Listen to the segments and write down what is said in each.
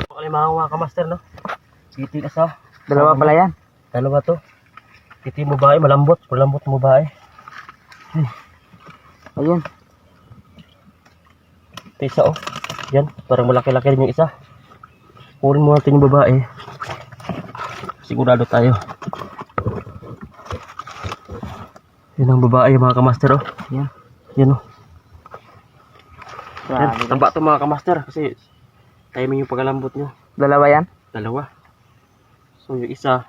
Kalimangan mga kamaster, no? Titi isa. Dalawa pala yan. Dalawa to. Titi mo bae, malambot. Malambot mo bae. Ayun. Ito isa, oh. Yan, parang malaki-laki rin yung isa. Kunin mo natin yung babae. Sigurado tayo. Yan ang babae mga kamaster, oh. Yan. Yan, oh. Yan, Grabe. tamba to mga kamaster. Kasi timing yung pagkalambot nyo. Dalawa yan. Dalawa. So yung isa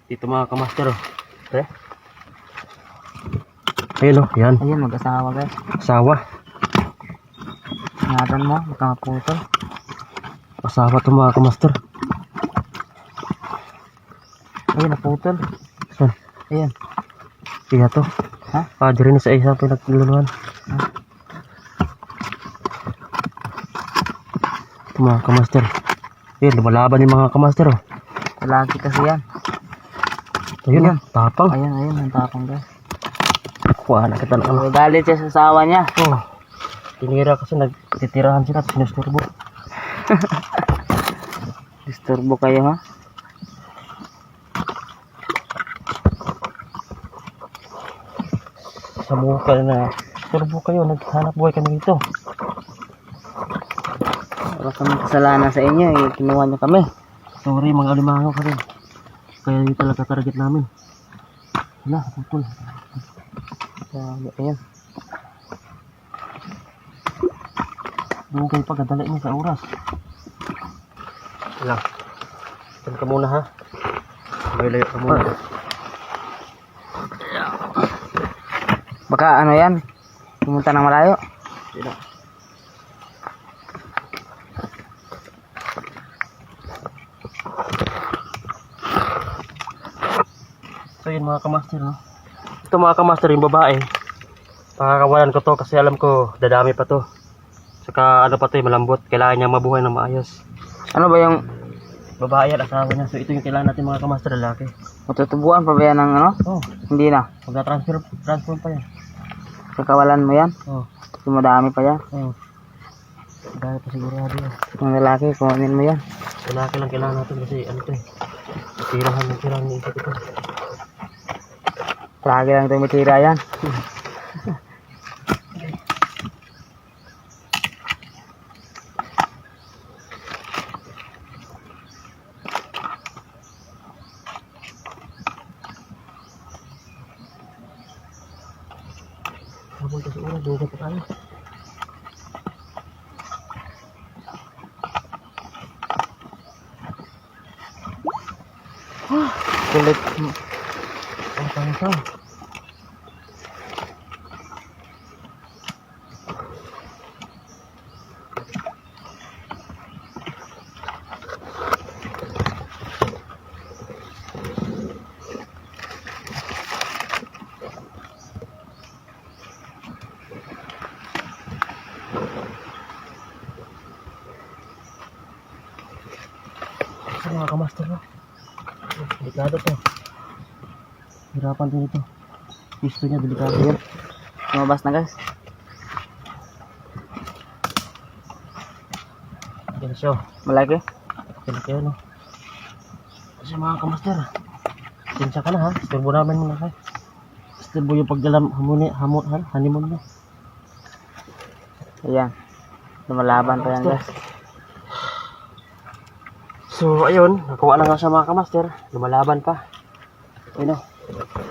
dito mga kamaster, oh. Okay. Ayun, oh. Yan. Ayun, mag-asawa guys. Asawa. Ingatan mo, baka maputol. Asawa to mga kamaster. Ayun, naputol. Saan? Ayun. Iya to. Ha? Padre ni sa isa pinagluluan. Ha? Ito mga kamaster. Ayun, lumalaban yung mga kamaster, oh. Lalaki kasi yan. Ayun, Ayun. oh. Tapang. Ayun, ayun, ang tapang guys. Kuha na kita na. So, galit siya sa asawa niya. Oh. Tinira kasi nagtitirahan sila at sinusturbo. Disturbo kayo ha. Sa bukal na turbo kayo, naghanap buhay kami dito. Wala kami kasalanan sa inyo eh. Kinuha niyo kami. Sorry mga alimangaw kasi. Kaya di talaga target namin. Wala, putol. Ayun. Dugay pa, gadala niya sa oras. Wala. Diyan ka muna ha. Layo ka muna. Baka ano yan? Pumunta ng malayo. Sila. So yun mga kamaster, no? Ito mga kamaster, yung babae. Pakakawalan ko to kasi alam ko dadami pa to. Saka ano pa to, malambot. Kailangan niya mabuhay ng maayos. Ano ba yung Babae at asawa niya. So ito yung kailangan natin mga kamaster, lalaki. matutubuan pa ba yan ng ano? Oh, Hindi na. magka-transfer pa yan. Kakawalan mo yan. Oh, Kasi madami pa yan. oh. Dahil pa sigurado yan. Yung lalaki, kunin mo yan. Lalaki lang kailangan natin kasi ano to eh. Tirahan ni isa ito. Lagi lang tumitira yan. Habang kasi oras, duga pa tayo. Kulit. Ang pangsang. Sa mga kamaster, no? Delikado to. Hirapan din ito. Pisto niya, delikado yan. Lumabas na guys. Yan siya. Malaki. Malaki yan, no? Kasi mga kamaster, sinsya ka na ha. Isturbo namin muna kayo. Isturbo yung pagdalam, honeymoon mo. Ayan. Lumalaban pa yan guys. So ayun, nakuha na nga siya mga kamaster. Lumalaban pa. Ayun o.